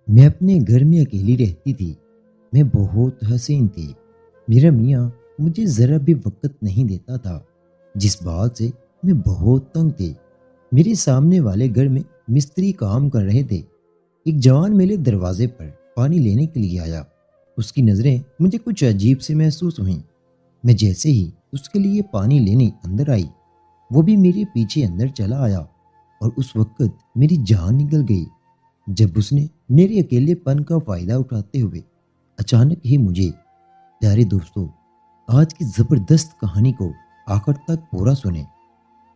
میں اپنے گھر میں اکیلی رہتی تھی۔ میں بہت حسین تھی۔ میرا میاں مجھے ذرا بھی وقت نہیں دیتا تھا، جس بات سے میں بہت تنگ تھی۔ میرے سامنے والے گھر میں مستری کام کر رہے تھے۔ ایک جوان میرے دروازے پر پانی لینے کے لیے آیا۔ اس کی نظریں مجھے کچھ عجیب سے محسوس ہوئیں۔ میں جیسے ہی اس کے لیے پانی لینے اندر آئی، وہ بھی میرے پیچھے اندر چلا آیا، اور اس وقت میری جان نکل گئی جب اس نے میرے اکیلے پن کا فائدہ اٹھاتے ہوئے اچانک ہی مجھے… پیارے دوستو، آج کی زبردست کہانی کو آخر تک پورا سنیں۔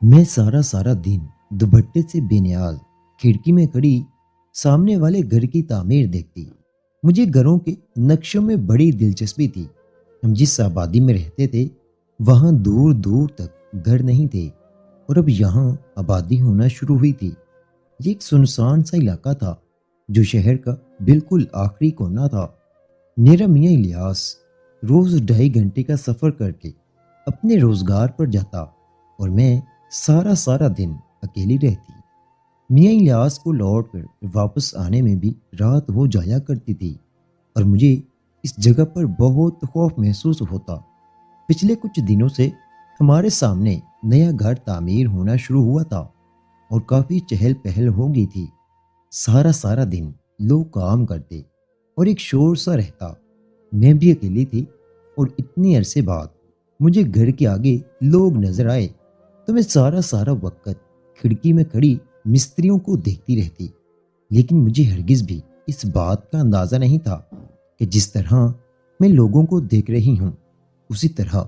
میں سارا دن دوپٹے سے بے نیاز کھڑکی میں کھڑی سامنے والے گھر کی تعمیر دیکھتی۔ مجھے گھروں کے نقشوں میں بڑی دلچسپی تھی۔ ہم جس آبادی میں رہتے تھے وہاں دور دور تک گھر نہیں تھے، اور اب یہاں آبادی ہونا شروع ہوئی تھی۔ یہ ایک سنسان سا علاقہ تھا جو شہر کا بالکل آخری کونا تھا۔ میرا میاں الیاس روز 2.5 گھنٹے کا سفر کر کے اپنے روزگار پر جاتا، اور میں سارا دن اکیلی رہتی۔ میاں الیاس کو لوٹ کر واپس آنے میں بھی رات ہو جایا کرتی تھی، اور مجھے اس جگہ پر بہت خوف محسوس ہوتا۔ پچھلے کچھ دنوں سے ہمارے سامنے نیا گھر تعمیر ہونا شروع ہوا تھا، اور کافی چہل پہل ہو گئی تھی۔ سارا دن لوگ کام کرتے اور ایک شور سا رہتا۔ میں بھی اکیلی تھی، اور اتنے عرصے بعد مجھے گھر کے آگے لوگ نظر آئے تو میں سارا وقت کھڑکی میں کھڑی مستریوں کو دیکھتی رہتی۔ لیکن مجھے ہرگز بھی اس بات کا اندازہ نہیں تھا کہ جس طرح میں لوگوں کو دیکھ رہی ہوں، اسی طرح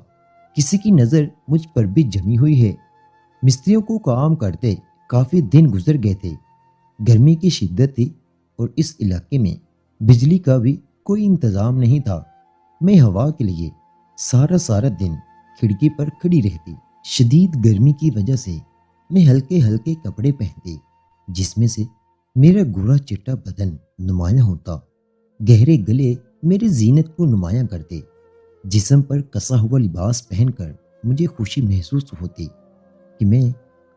کسی کی نظر مجھ پر بھی جمی ہوئی ہے۔ مستریوں کو کام کرتے کافی دن گزر گئے تھے۔ گرمی کی شدت تھی، اور اس علاقے میں بجلی کا بھی کوئی انتظام نہیں تھا۔ میں ہوا کے لیے سارا دن کھڑکی پر کھڑی رہتی۔ شدید گرمی کی وجہ سے میں ہلکے کپڑے پہنتی، جس میں سے میرا گورا چٹا بدن نمایاں ہوتا۔ گہرے گلے میری زینت کو نمایاں کرتے۔ جسم پر کسا ہوا لباس پہن کر مجھے خوشی محسوس ہوتی کہ میں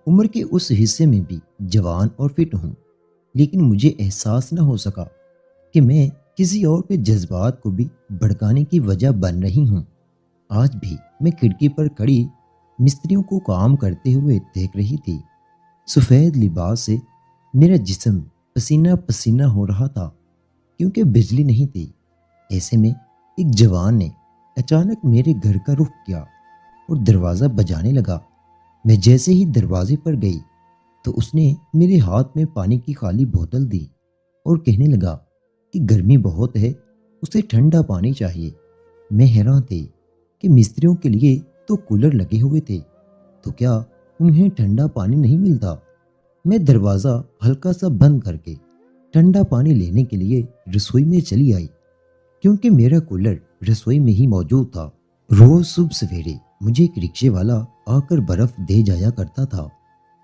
عمر کے اس حصے میں بھی جوان اور فٹ ہوں۔ لیکن مجھے احساس نہ ہو سکا کہ میں کسی اور کے جذبات کو بھی بھڑکانے کی وجہ بن رہی ہوں۔ آج بھی میں کھڑکی پر کھڑی مستریوں کو کام کرتے ہوئے دیکھ رہی تھی۔ سفید لباس سے میرا جسم پسینہ پسینہ ہو رہا تھا، کیونکہ بجلی نہیں تھی۔ ایسے میں ایک جوان نے اچانک میرے گھر کا رخ کیا اور دروازہ بجانے لگا۔ میں جیسے ہی دروازے پر گئی تو اس نے میرے ہاتھ میں پانی کی خالی بوتل دی اور کہنے لگا کہ گرمی بہت ہے، اسے ٹھنڈا پانی چاہیے۔ میں حیران تھی کہ مستریوں کے لیے تو کولر لگے ہوئے تھے، تو کیا انہیں ٹھنڈا پانی نہیں ملتا؟ میں دروازہ ہلکا سا بند کر کے ٹھنڈا پانی لینے کے لیے رسوئی میں چلی آئی، کیونکہ میرا کولر رسوئی میں ہی موجود تھا۔ روز صبح سویرے مجھے ایک رکشے والا آ کر برف دے جایا کرتا تھا۔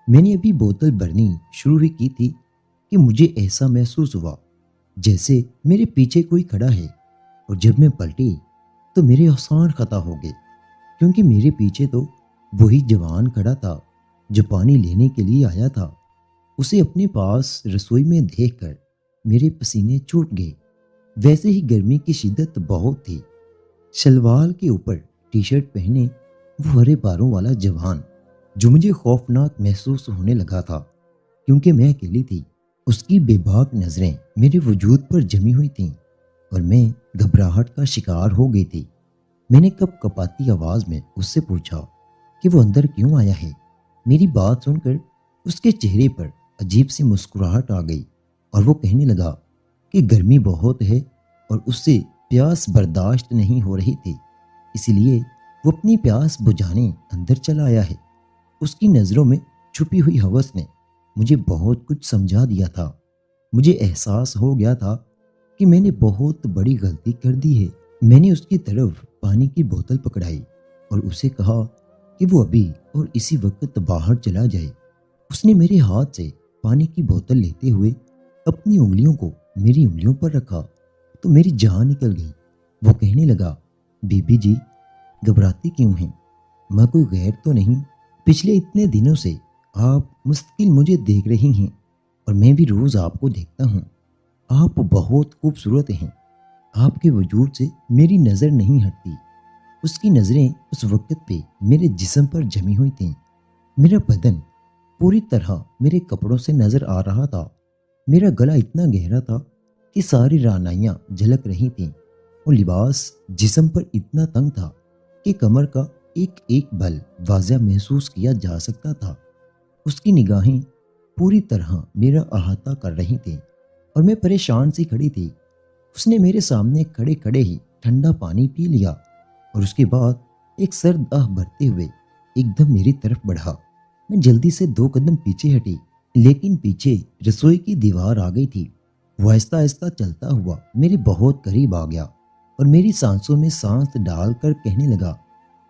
میں نے ابھی بوتل بھرنی شروع ہی کی تھی کہ مجھے ایسا محسوس ہوا جیسے میرے پیچھے کوئی کھڑا ہے، اور جب میں پلٹی تو میرے احسان خطا ہو گئے، کیونکہ میرے پیچھے تو وہی جوان کھڑا تھا جو پانی لینے کے لیے آیا تھا۔ اسے اپنے پاس رسوئی میں دیکھ کر میرے پسینے چھوٹ گئے۔ ویسے ہی گرمی کی شدت بہت تھی۔ شلوار کے اوپر ٹی شرٹ پہنے وہ ہرے باروں والا جوان جو مجھے خوفناک محسوس ہونے لگا تھا، کیونکہ میں اکیلی تھی۔ اس کی بے باک نظریں میرے وجود پر جمی ہوئی تھیں، اور میں گھبراہٹ کا شکار ہو گئی تھی۔ میں نے کپ کپاتی آواز میں اس سے پوچھا کہ وہ اندر کیوں آیا ہے۔ میری بات سن کر اس کے چہرے پر عجیب سی مسکراہٹ آ گئی، اور وہ کہنے لگا کہ گرمی بہت ہے اور اس سے پیاس برداشت نہیں ہو رہی تھی، اسی لیے وہ اپنی پیاس بجھانے اندر چلا آیا ہے۔ اس کی نظروں میں چھپی ہوئی ہوس نے مجھے بہت کچھ سمجھا دیا تھا۔ مجھے احساس ہو گیا تھا کہ میں نے بہت بڑی غلطی کر دی ہے۔ میں نے اس کی طرف پانی کی بوتل پکڑائی اور اسے کہا کہ وہ ابھی اور اسی وقت باہر چلا جائے۔ اس نے میرے ہاتھ سے پانی کی بوتل لیتے ہوئے اپنی انگلیوں کو میری انگلیوں پر رکھا تو میری جان نکل گئی۔ وہ کہنے لگا، بی بی جی، گھبراتی کیوں ہیں؟ میں کوئی غیر تو نہیں؟ پچھلے اتنے دنوں سے آپ مستقل مجھے دیکھ رہی ہیں، اور میں بھی روز آپ کو دیکھتا ہوں۔ آپ بہت خوبصورت ہیں۔ آپ کے وجود سے میری نظر نہیں ہٹتی۔ اس کی نظریں اس وقت پہ میرے جسم پر جمی ہوئی تھیں۔ میرا بدن پوری طرح میرے کپڑوں سے نظر آ رہا تھا۔ میرا گلا اتنا گہرا تھا کہ ساری رعنائیاں جھلک رہی تھیں، اور لباس جسم پر اتنا تنگ تھا کہ کمر کا ایک ایک بل واضح محسوس کیا جا سکتا تھا۔ اس کی نگاہیں پوری طرح میرا احاطہ کر رہی تھیں، اور میں پریشان سی کھڑی تھی۔ اس نے میرے سامنے کھڑے کھڑے ہی ٹھنڈا پانی پی لیا، اور اس کے بعد ایک سرد آہ بھرتے ہوئے ایک دم میری طرف بڑھا۔ میں جلدی سے 2 قدم پیچھے ہٹی، لیکن پیچھے رسوئی کی دیوار آ گئی تھی۔ وہ آہستہ آہستہ چلتا ہوا میرے بہت قریب آ گیا، اور میری سانسوں میں سانس ڈال کر کہنے لگا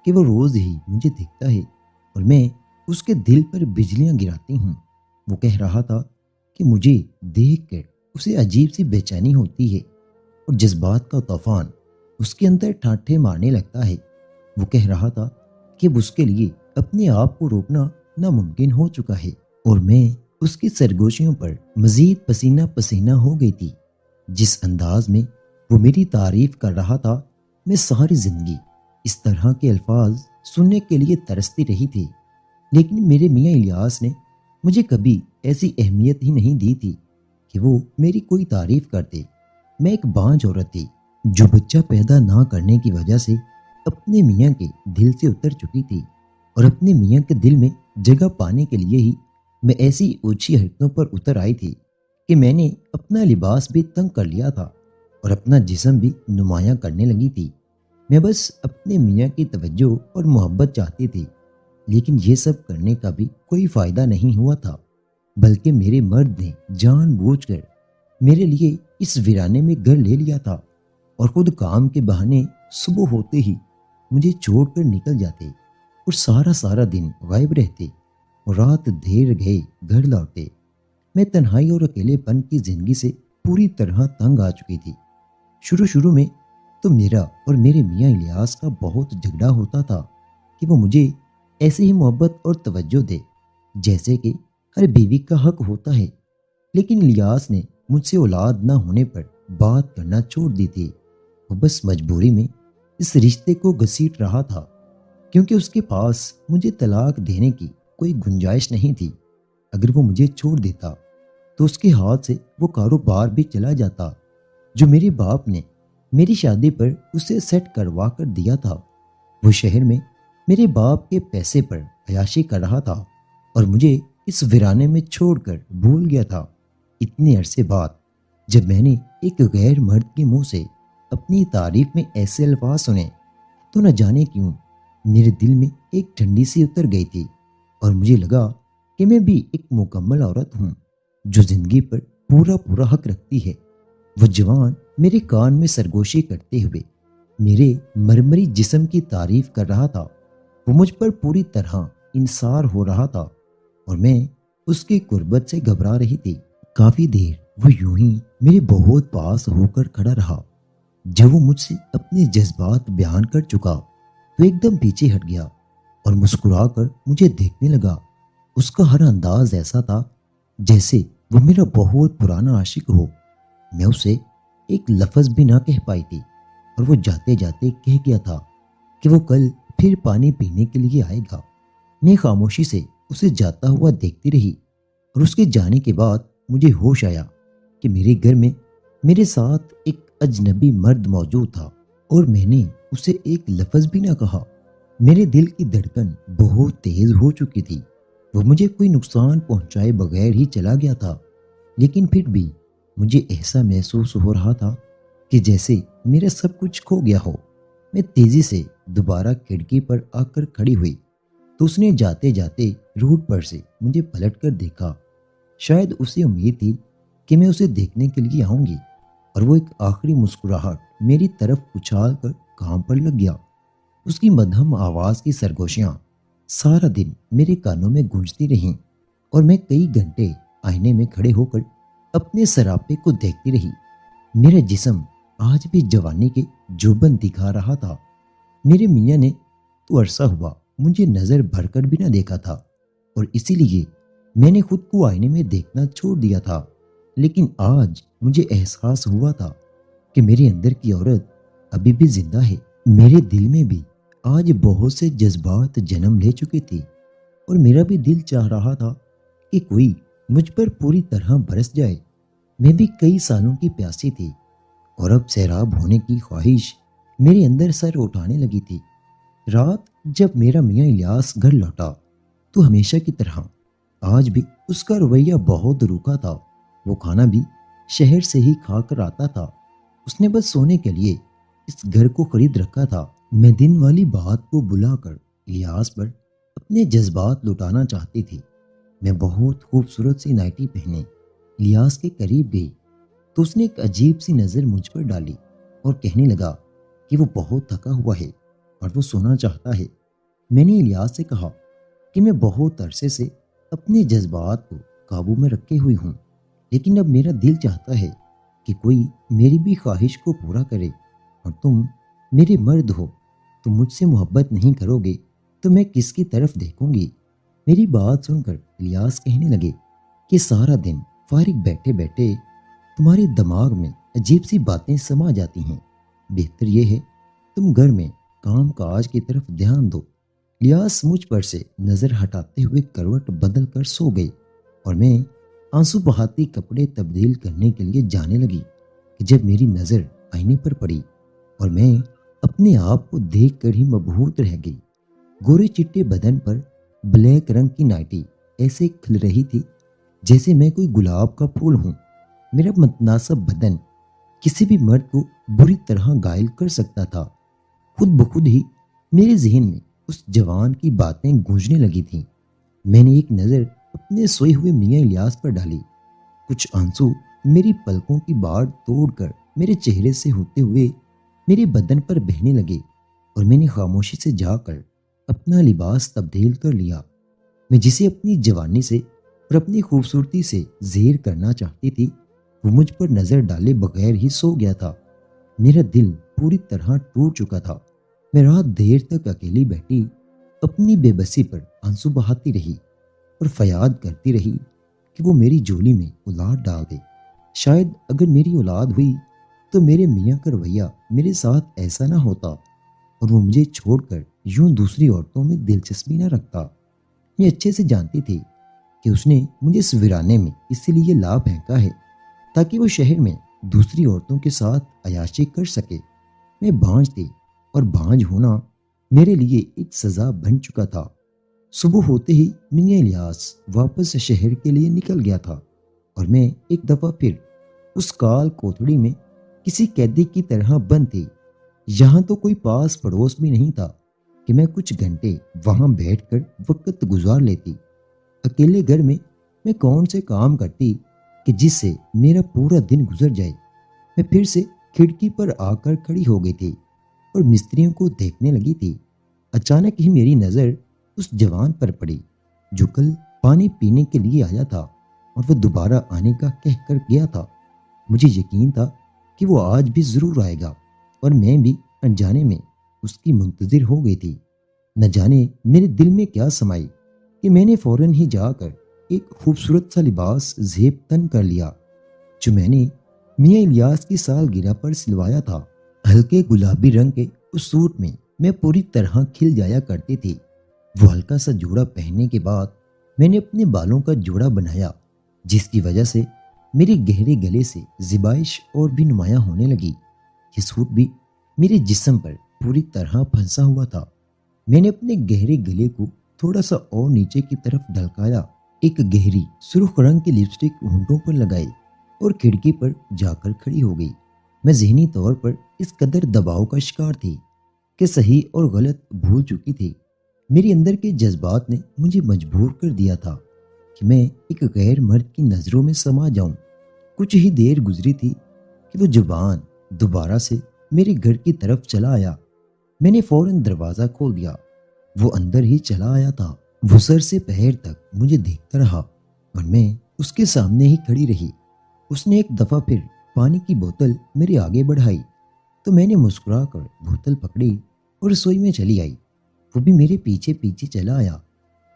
کہ وہ روز ہی مجھے دیکھتا ہے اور میں اس کے دل پر بجلیاں گراتی ہوں۔ وہ کہہ رہا تھا کہ مجھے دیکھ کر اسے عجیب سی بے چینی ہوتی ہے، اور جذبات کا طوفان اس کے اندر ٹھاٹھے مارنے لگتا ہے۔ وہ کہہ رہا تھا کہ اب اس کے لیے اپنے آپ کو روکنا ناممکن ہو چکا ہے، اور میں اس کی سرگوشیوں پر مزید پسینہ پسینہ ہو گئی تھی۔ جس انداز میں وہ میری تعریف کر رہا تھا، میں ساری زندگی اس طرح کے الفاظ سننے کے لیے ترستی رہی تھی، لیکن میرے میاں الیاس نے مجھے کبھی ایسی اہمیت ہی نہیں دی تھی کہ وہ میری کوئی تعریف کرتے۔ میں ایک بانجھ عورت تھی جو بچہ پیدا نہ کرنے کی وجہ سے اپنے میاں کے دل سے اتر چکی تھی، اور اپنے میاں کے دل میں جگہ پانے کے لیے ہی میں ایسی اونچی حرکتوں پر اتر آئی تھی کہ میں نے اپنا لباس بھی تنگ کر لیا تھا اور اپنا جسم بھی نمایاں کرنے لگی تھی۔ میں بس اپنے میاں کی توجہ اور محبت چاہتی تھی، لیکن یہ سب کرنے کا بھی کوئی فائدہ نہیں ہوا تھا، بلکہ میرے مرد نے جان بوجھ کر میرے لیے اس ویرانے میں گھر لے لیا تھا، اور خود کام کے بہانے صبح ہوتے ہی مجھے چھوڑ کر نکل جاتے، اور سارا دن غائب رہتے، اور رات دیر گئے گھر لوٹے۔ میں تنہائی اور اکیلے پن کی زندگی سے پوری طرح تنگ آ چکی تھی۔ شروع میں تو میرا اور میرے میاں الیاس کا بہت جھگڑا ہوتا تھا کہ وہ مجھے ایسے ہی محبت اور توجہ دے جیسے کہ ہر بیوی کا حق ہوتا ہے، لیکن الیاس نے مجھ سے اولاد نہ ہونے پر بات کرنا چھوڑ دی تھی۔ وہ بس مجبوری میں اس رشتے کو گھسیٹ رہا تھا، کیونکہ اس کے پاس مجھے طلاق دینے کی کوئی گنجائش نہیں تھی۔ اگر وہ مجھے چھوڑ دیتا تو اس کے ہاتھ سے وہ کاروبار بھی چلا جاتا جو میرے باپ نے میری شادی پر اسے سیٹ کروا کر دیا تھا۔ وہ شہر میں میرے باپ کے پیسے پر عیاشی کر رہا تھا، اور مجھے اس ویرانے میں چھوڑ کر بھول گیا تھا۔ اتنے عرصے بعد جب میں نے ایک غیر مرد کے منہ سے اپنی تعریف میں ایسے الفاظ سنے، تو نہ جانے کیوں میرے دل میں ایک ٹھنڈی سی اتر گئی تھی، اور مجھے لگا کہ میں بھی ایک مکمل عورت ہوں جو زندگی پر پورا حق رکھتی ہے۔ وہ جوان میرے کان میں سرگوشی کرتے ہوئے میرے مرمری جسم کی تعریف کر رہا تھا۔ وہ مجھ پر پوری طرح انصار ہو رہا تھا، اور میں اس کی قربت سے گھبرا رہی تھی۔ کافی دیر وہ یوں ہی میرے بہت پاس ہو کر کھڑا رہا۔ جب وہ مجھ سے اپنے جذبات بیان کر چکا تو ایک دم پیچھے ہٹ گیا اور مسکرا کر مجھے دیکھنے لگا۔ اس کا ہر انداز ایسا تھا جیسے وہ میرا بہت پرانا عاشق ہو۔ میں اسے ایک لفظ بھی نہ کہہ پائی تھی، اور وہ جاتے جاتے کہہ گیا تھا کہ وہ کل پھر پانی پینے کے لیے آئے گا۔ میں خاموشی سے اسے جاتا ہوا دیکھتی رہی، اور اس کے جانے کے بعد مجھے ہوش آیا کہ میرے گھر میں میرے ساتھ ایک اجنبی مرد موجود تھا، اور میں نے اسے ایک لفظ بھی نہ کہا۔ میرے دل کی دھڑکن بہت تیز ہو چکی تھی۔ وہ مجھے کوئی نقصان پہنچائے بغیر ہی چلا گیا تھا، لیکن پھر بھی مجھے ایسا محسوس ہو رہا تھا کہ جیسے میرا سب کچھ کھو گیا ہو۔ میں تیزی سے دوبارہ کھڑکی پر آ کر کھڑی ہوئی تو اس نے جاتے جاتے روڈ پر سے مجھے پلٹ کر دیکھا۔ شاید اسے امید تھی کہ میں اسے دیکھنے کے لیے آؤں گی، اور وہ ایک آخری مسکراہٹ میری طرف اچھال کر کام پر لگ گیا۔ اس کی مدھم آواز کی سرگوشیاں سارا دن میرے کانوں میں گونجتی رہیں، اور میں کئی گھنٹے آئینے میں کھڑے ہو کر اپنے سراپے کو دیکھتی رہی۔ میرا جسم آج بھی جوانی کے جوبن دکھا رہا تھا۔ میرے میاں نے تو عرصہ ہوا مجھے نظر بھر کر بھی نہ دیکھا تھا، اور اسی لیے میں نے خود کو آئینے میں دیکھنا چھوڑ دیا تھا۔ لیکن آج مجھے احساس ہوا تھا کہ میرے اندر کی عورت ابھی بھی زندہ ہے۔ میرے دل میں بھی آج بہت سے جذبات جنم لے چکے تھے، اور میرا بھی دل چاہ رہا تھا کہ کوئی مجھ پر پوری طرح برس جائے۔ میں بھی کئی سالوں کی پیاسی تھی، اور اب سیراب ہونے کی خواہش میرے اندر سر اٹھانے لگی تھی۔ رات جب میرا میاں الیاس گھر لوٹا تو ہمیشہ کی طرح آج بھی اس کا رویہ بہت روکھا تھا۔ وہ کھانا بھی شہر سے ہی کھا کر آتا تھا۔ اس نے بس سونے کے لیے اس گھر کو خرید رکھا تھا۔ میں دن والی بات کو بلا کر الیاس پر اپنے جذبات لٹانا چاہتی تھی۔ میں بہت خوبصورت سی نائٹی پہنے الیاس کے قریب گئی تو اس نے ایک عجیب سی نظر مجھ پر ڈالی اور کہنے لگا کہ وہ بہت تھکا ہوا ہے اور وہ سونا چاہتا ہے۔ میں نے الیاس سے کہا کہ میں بہت عرصے سے اپنے جذبات کو قابو میں رکھے ہوئی ہوں، لیکن اب میرا دل چاہتا ہے کہ کوئی میری بھی خواہش کو پورا کرے، اور تم میرے مرد ہو، تم مجھ سے محبت نہیں کرو گے تو میں کس کی طرف دیکھوں گی؟ میری بات سن کر الیاس کہنے لگے کہ سارا دن فارغ بیٹھے بیٹھے تمہارے دماغ میں عجیب سی باتیں سما جاتی ہیں، بہتر یہ ہے تم گھر میں کام کاج کی طرف دھیان دو۔ الیاس مجھ پر سے نظر ہٹاتے ہوئے کروٹ بدل کر سو گئی، اور میں آنسو بہاتی کپڑے تبدیل کرنے کے لیے جانے لگی کہ جب میری نظر آئینے پر پڑی اور میں اپنے آپ کو دیکھ کر ہی مبہوت رہ گئی۔ گورے چٹے بدن پر بلیک رنگ کی نائٹی ایسے کھل رہی تھی جیسے میں کوئی گلاب کا پھول ہوں۔ میرا متناسب بدن کسی بھی مرد کو بری طرح گائل کر سکتا تھا۔ خود بخود ہی میرے ذہن میں اس جوان کی باتیں گونجنے لگی تھیں۔ میں نے ایک نظر اپنے سوئے ہوئے میاں الیاس پر ڈالی۔ کچھ آنسو میری پلکوں کی باڑ توڑ کر میرے چہرے سے ہوتے ہوئے میرے بدن پر بہنے لگے، اور میں نے خاموشی سے جا کر اپنا لباس تبدیل کر لیا۔ میں جسے اپنی جوانی سے اور اپنی خوبصورتی سے زیر کرنا چاہتی تھی، وہ مجھ پر نظر ڈالے بغیر ہی سو گیا تھا۔ میرا دل پوری طرح ٹوٹ چکا تھا۔ میں رات دیر تک اکیلی بیٹھی اپنی بے بسی پر آنسو بہاتی رہی اور فریاد کرتی رہی کہ وہ میری جھولی میں اولاد ڈال دے۔ شاید اگر میری اولاد ہوئی تو میرے میاں کا رویہ میرے ساتھ ایسا نہ ہوتا، اور وہ مجھے چھوڑ کر یوں دوسری عورتوں میں دلچسپی نہ رکھتا۔ میں اچھے سے جانتی تھی کہ اس نے مجھے اس ویرانے میں اسی لیے لا پھینکا ہے تاکہ وہ شہر میں دوسری عورتوں کے ساتھ عیاشی کر سکے۔ میں بھانج تھی، اور بھانج ہونا میرے لیے ایک سزا بن چکا تھا۔ صبح ہوتے ہی میاں الیاس واپس شہر کے لیے نکل گیا تھا، اور میں ایک دفعہ پھر اس کال کوتھڑی میں کسی قیدی کی طرح بند تھی۔ یہاں تو کوئی پاس پڑوس بھی نہیں تھا کہ میں کچھ گھنٹے وہاں بیٹھ کر وقت گزار لیتی۔ اکیلے گھر میں میں کون سے کام کرتی کہ جس سے میرا پورا دن گزر جائے؟ میں پھر سے کھڑکی پر آ کر کھڑی ہو گئی تھی اور مستریوں کو دیکھنے لگی تھی۔ اچانک ہی میری نظر اس جوان پر پڑی جو کل پانی پینے کے لیے آیا تھا، اور وہ دوبارہ آنے کا کہہ کر گیا تھا۔ مجھے یقین تھا کہ وہ آج بھی ضرور آئے گا، اور میں بھی انجانے میں اس کی منتظر ہو گئی تھی۔ نہ جانے میرے دل میں کیا سمائی کہ میں نے فوراً ہی جا کر ایک خوبصورت سا لباس زیب تن کر لیا جو میں نے میاں الیاس کی سالگرہ پر سلوایا تھا۔ ہلکے گلابی رنگ کے اس سوٹ میں پوری طرح کھل جایا کرتی تھی۔ وہ ہلکا سا جوڑا پہننے کے بعد میں نے اپنے بالوں کا جوڑا بنایا، جس کی وجہ سے میرے گہرے گلے سے زیبائش اور بھی نمایاں ہونے لگی۔ یہ سوٹ بھی میرے جسم پر پوری طرح پھنسا ہوا تھا۔ میں نے اپنے گہرے گلے کو تھوڑا سا اور نیچے کی طرف ڈھلکایا، ایک گہری سرخ رنگ کی لپسٹک ہونٹوں پر لگائی، اور کھڑکی پر جا کر کھڑی ہو گئی۔ میں ذہنی طور پر اس قدر دباؤ کا شکار تھی کہ صحیح اور غلط بھول چکی تھی۔ میرے اندر کے جذبات نے مجھے مجبور کر دیا تھا کہ میں ایک غیر مرد کی نظروں میں سما جاؤں۔ کچھ ہی دیر گزری تھی کہ وہ جوان دوبارہ سے میرے گھر کی طرف چلا آیا۔ میں نے فوراً دروازہ کھول دیا۔ وہ اندر ہی چلا آیا تھا۔ وہ سر سے پیر تک مجھے دیکھتا رہا، اور میں اس کے سامنے ہی کھڑی رہی۔ اس نے ایک دفعہ پھر پانی کی بوتل میرے آگے بڑھائی تو میں نے مسکرا کر بوتل پکڑی اور رسوئی میں چلی آئی۔ وہ بھی میرے پیچھے پیچھے چلا آیا۔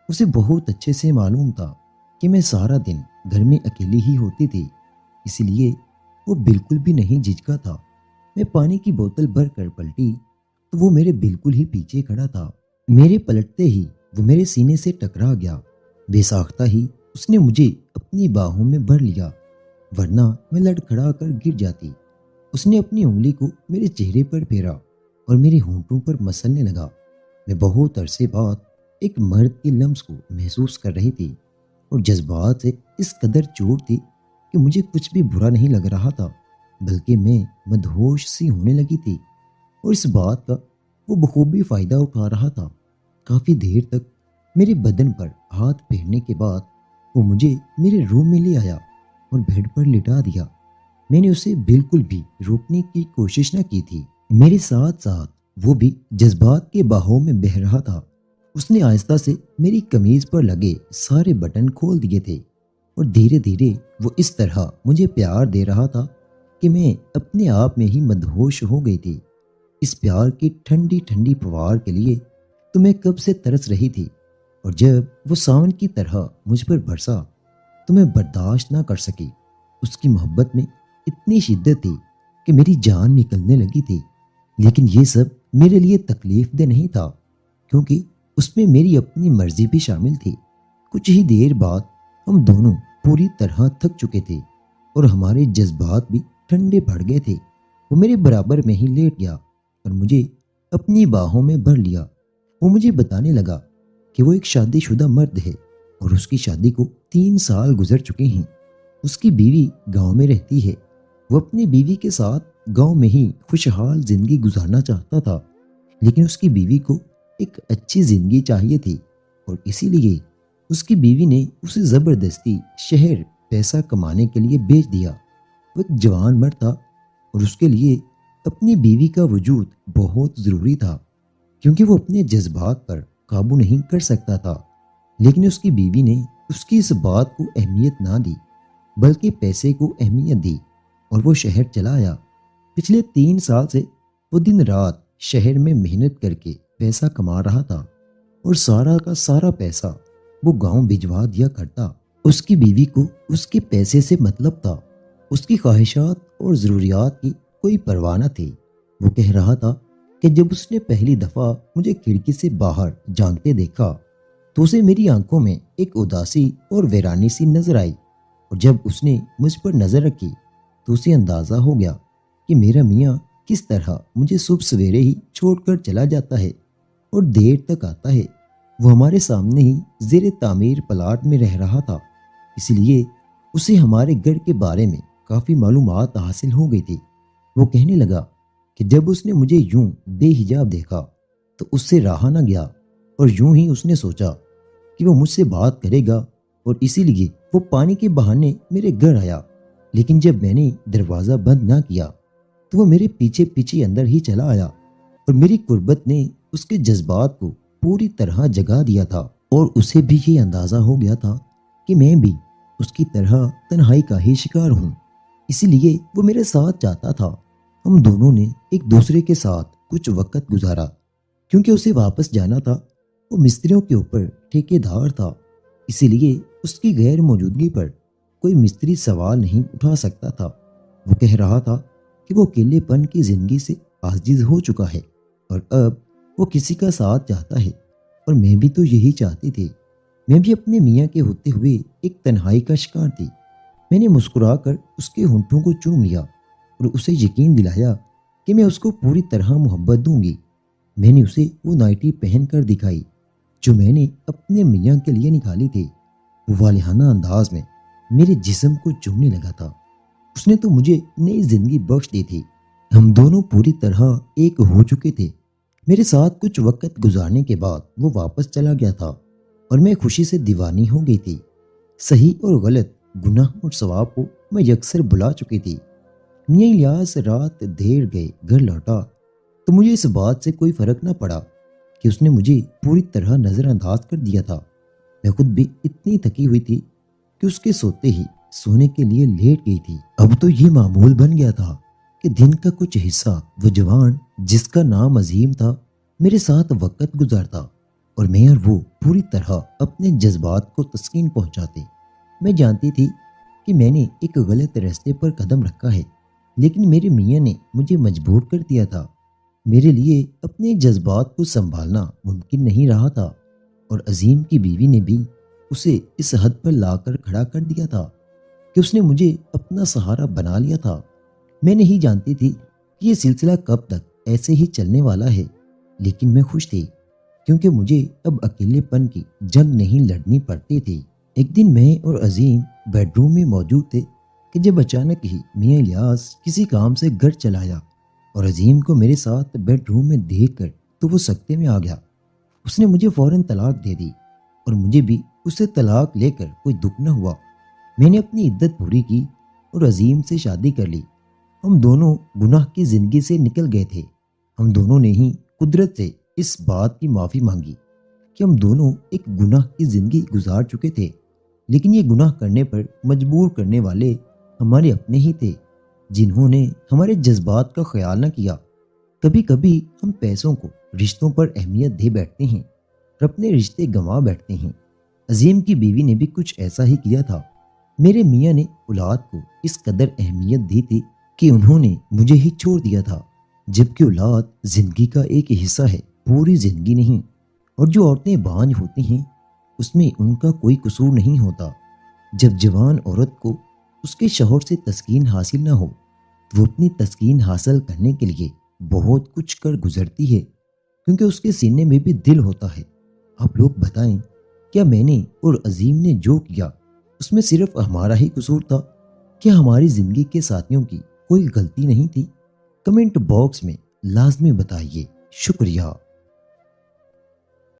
اسے بہت اچھے سے معلوم تھا کہ میں سارا دن گھر میں اکیلی ہی ہوتی تھی، اسی لیے وہ بالکل بھی نہیں جھجکا تھا۔ میں پانی کی بوتل بھر کر پلٹی تو وہ میرے بالکل ہی پیچھے کھڑا تھا۔ میرے پلٹتے ہی وہ میرے سینے سے ٹکرا گیا۔ بے ساختہ ہی اس نے مجھے اپنی باہوں میں بھر لیا، ورنہ میں لڑکھڑا کر گر جاتی۔ اس نے اپنی انگلی کو میرے چہرے پر پھیرا اور میرے ہونٹوں پر مسلنے لگا۔ میں بہت عرصے بعد ایک مرد کے لمس کو محسوس کر رہی تھی، اور جذبات سے اس قدر چوٹ تھی کہ مجھے کچھ بھی برا نہیں لگ رہا تھا، بلکہ میں مدہوش سی ہونے لگی تھی، اور اس بات کا وہ بخوبی فائدہ اٹھا رہا تھا۔ کافی دیر تک میرے بدن پر ہاتھ پھیرنے کے بعد وہ مجھے میرے روم میں لے آیا اور بیڈ پر لٹا دیا۔ میں نے اسے بالکل بھی روکنے کی کوشش نہ کی تھی، میرے ساتھ ساتھ وہ بھی جذبات کے بہاؤ میں بہہ رہا تھا۔ اس نے آہستہ سے میری قمیض پر لگے سارے بٹن کھول دیے تھے، اور دھیرے دھیرے وہ اس طرح مجھے پیار دے رہا تھا کہ میں اپنے آپ میں ہی مدہوش ہو گئی تھی۔ اس پیار کی ٹھنڈی ٹھنڈی پھوار کے لیے تو میں کب سے ترس رہی تھی، اور جب وہ ساون کی طرح مجھ پر برسا تو میں برداشت نہ کر سکی۔ اس کی محبت میں اتنی شدت تھی کہ میری جان نکلنے لگی تھی، لیکن یہ سب میرے لیے تکلیف دہ نہیں تھا، کیونکہ اس میں میری اپنی مرضی بھی شامل تھی۔ کچھ ہی دیر بعد ہم دونوں پوری طرح تھک چکے تھے، اور ہمارے جذبات بھی ٹھنڈے پڑ گئے تھے۔ وہ میرے برابر میں ہی لیٹ گیا اور مجھے اپنی باہوں میں بھر لیا۔ وہ مجھے بتانے لگا کہ وہ ایک شادی شدہ مرد ہے، اور اس کی شادی کو 3 سال گزر چکے ہیں۔ اس کی بیوی گاؤں میں رہتی ہے۔ وہ اپنی بیوی کے ساتھ گاؤں میں ہی خوشحال زندگی گزارنا چاہتا تھا، لیکن اس کی بیوی کو ایک اچھی زندگی چاہیے تھی، اور اسی لیے اس کی بیوی نے اسے زبردستی شہر پیسہ کمانے کے لیے بھیج دیا۔ وہ ایک جوان مرد تھا، اور اس کے لیے اپنی بیوی کا وجود بہت ضروری تھا، کیونکہ وہ اپنے جذبات پر قابو نہیں کر سکتا تھا۔ لیکن اس کی بیوی نے اس کی اس بات کو اہمیت نہ دی، بلکہ پیسے کو اہمیت دی، اور وہ شہر چلا آیا۔ پچھلے 3 سال سے وہ دن رات شہر میں محنت کر کے پیسہ کما رہا تھا، اور سارا کا سارا پیسہ وہ گاؤں بھجوا دیا کرتا۔ اس کی بیوی کو اس کے پیسے سے مطلب تھا، اس کی خواہشات اور ضروریات کی کوئی پرواہ نہ تھی۔ وہ کہہ رہا تھا کہ جب اس نے پہلی دفعہ مجھے کھڑکی سے باہر جھانکتے دیکھا تو اسے میری آنکھوں میں ایک اداسی اور ویرانی سی نظر آئی، اور جب اس نے مجھ پر نظر رکھی تو اسے اندازہ ہو گیا کہ میرا میاں کس طرح مجھے صبح سویرے ہی چھوڑ کر چلا جاتا ہے اور دیر تک آتا ہے۔ وہ ہمارے سامنے ہی زیر تعمیر پلاٹ میں رہ رہا تھا، اسی لیے اسے ہمارے گھر کے بارے میں کافی معلومات حاصل ہو گئی تھی۔ وہ کہنے لگا کہ جب اس نے مجھے یوں بے حجاب دیکھا تو اس سے رہا نہ گیا، اور یوں ہی اس نے سوچا کہ وہ مجھ سے بات کرے گا، اور اسی لیے وہ پانی کے بہانے میرے گھر آیا۔ لیکن جب میں نے دروازہ بند نہ کیا تو وہ میرے پیچھے پیچھے اندر ہی چلا آیا، اور میری قربت نے اس کے جذبات کو پوری طرح جگا دیا تھا، اور اسے بھی یہ اندازہ ہو گیا تھا کہ میں بھی اس کی طرح تنہائی کا ہی شکار ہوں، اسی لیے وہ میرے ساتھ چاہتا تھا۔ ہم دونوں نے ایک دوسرے کے ساتھ کچھ وقت گزارا، کیونکہ اسے واپس جانا تھا۔ وہ مستریوں کے اوپر ٹھیکے دار تھا، اسی لیے اس کی غیر موجودگی پر کوئی مستری سوال نہیں اٹھا سکتا تھا۔ وہ کہہ رہا تھا کہ وہ اکیلے پن کی زندگی سے عاجز ہو چکا ہے، اور اب وہ کسی کا ساتھ چاہتا ہے، اور میں بھی تو یہی چاہتی تھی۔ میں بھی اپنے میاں کے ہوتے ہوئے ایک تنہائی کا شکار تھی۔ میں نے مسکرا کر اس کے ہونٹوں کو چوم لیا اور اسے یقین دلایا کہ میں اس کو پوری طرح محبت دوں گی۔ میں نے اسے وہ نائٹی پہن کر دکھائی جو میں نے اپنے میاں کے لیے نکالی تھی۔ وہ والہانہ انداز میں میرے جسم کو چومنے لگا تھا۔ اس نے تو مجھے نئی زندگی بخش دی تھی۔ ہم دونوں پوری طرح ایک ہو چکے تھے۔ میرے ساتھ کچھ وقت گزارنے کے بعد وہ واپس چلا گیا تھا، اور میں خوشی سے دیوانی ہو گئی تھی۔ صحیح اور غلط، گناہ اور ثواب کو میں یکسر بھلا چکی تھی۔ میاں الیاس رات دیر گئے گھر لوٹا تو مجھے اس بات سے کوئی فرق نہ پڑا کہ اس نے مجھے پوری طرح نظر انداز کر دیا تھا۔ میں خود بھی اتنی تھکی ہوئی تھی کہ اس کے سوتے ہی سونے کے لیے لیٹ گئی تھی۔ اب تو یہ معمول بن گیا تھا کہ دن کا کچھ حصہ وہ جوان جس کا نام عظیم تھا میرے ساتھ وقت گزارتا، اور میں اور وہ پوری طرح اپنے جذبات کو تسکین پہنچاتے۔ میں جانتی تھی کہ میں نے ایک غلط راستے پر قدم رکھا ہے، لیکن میرے میاں نے مجھے مجبور کر دیا تھا۔ میرے لیے اپنے جذبات کو سنبھالنا ممکن نہیں رہا تھا، اور عظیم کی بیوی نے بھی اسے اس حد پر لا کر کھڑا کر دیا تھا کہ اس نے مجھے اپنا سہارا بنا لیا تھا۔ میں نہیں جانتی تھی کہ یہ سلسلہ کب تک ایسے ہی چلنے والا ہے، لیکن میں خوش تھی کیونکہ مجھے اب اکیلے پن کی جنگ نہیں لڑنی پڑتی تھی۔ ایک دن میں اور عظیم بیڈ روم میں موجود تھے کہ جب اچانک ہی میاں الیاس کسی کام سے گھر چلا آیا، اور عظیم کو میرے ساتھ بیڈ روم میں دیکھ کر تو وہ سکتے میں آ گیا۔ اس نے مجھے فوراً طلاق دے دی، اور مجھے بھی اس سے طلاق لے کر کوئی دکھ نہ ہوا۔ میں نے اپنی عدت پوری کی اور عظیم سے شادی کر لی۔ ہم دونوں گناہ کی زندگی سے نکل گئے تھے۔ ہم دونوں نے ہی قدرت سے اس بات کی معافی مانگی کہ ہم دونوں ایک گناہ کی زندگی گزار چکے تھے، لیکن یہ گناہ کرنے پر مجبور کرنے والے ہمارے اپنے ہی تھے، جنہوں نے ہمارے جذبات کا خیال نہ کیا۔ کبھی کبھی ہم پیسوں کو رشتوں پر اہمیت دے بیٹھتے ہیں اور اپنے رشتے گنوا بیٹھتے ہیں۔ عظیم کی بیوی نے بھی کچھ ایسا ہی کیا تھا۔ میرے میاں نے اولاد کو اس قدر اہمیت دی تھی کہ انہوں نے مجھے ہی چھوڑ دیا تھا، جبکہ اولاد زندگی کا ایک حصہ ہے، پوری زندگی نہیں۔ اور جو عورتیں بانجھ ہوتی ہیں اس میں ان کا کوئی قصور نہیں ہوتا۔ جب جوان عورت کو اس کے شوہر سے تسکین حاصل نہ ہو تو وہ اپنی تسکین حاصل کرنے کے لیے بہت کچھ کر گزرتی ہے، کیونکہ اس کے سینے میں بھی دل ہوتا ہے۔ آپ لوگ بتائیں، کیا میں نے اور عظیم نے جو کیا اس میں صرف ہمارا ہی قصور تھا؟ کیا ہماری زندگی کے ساتھیوں کی کوئی غلطی نہیں تھی؟ کمنٹ باکس میں لازمی بتائیے۔ شکریہ۔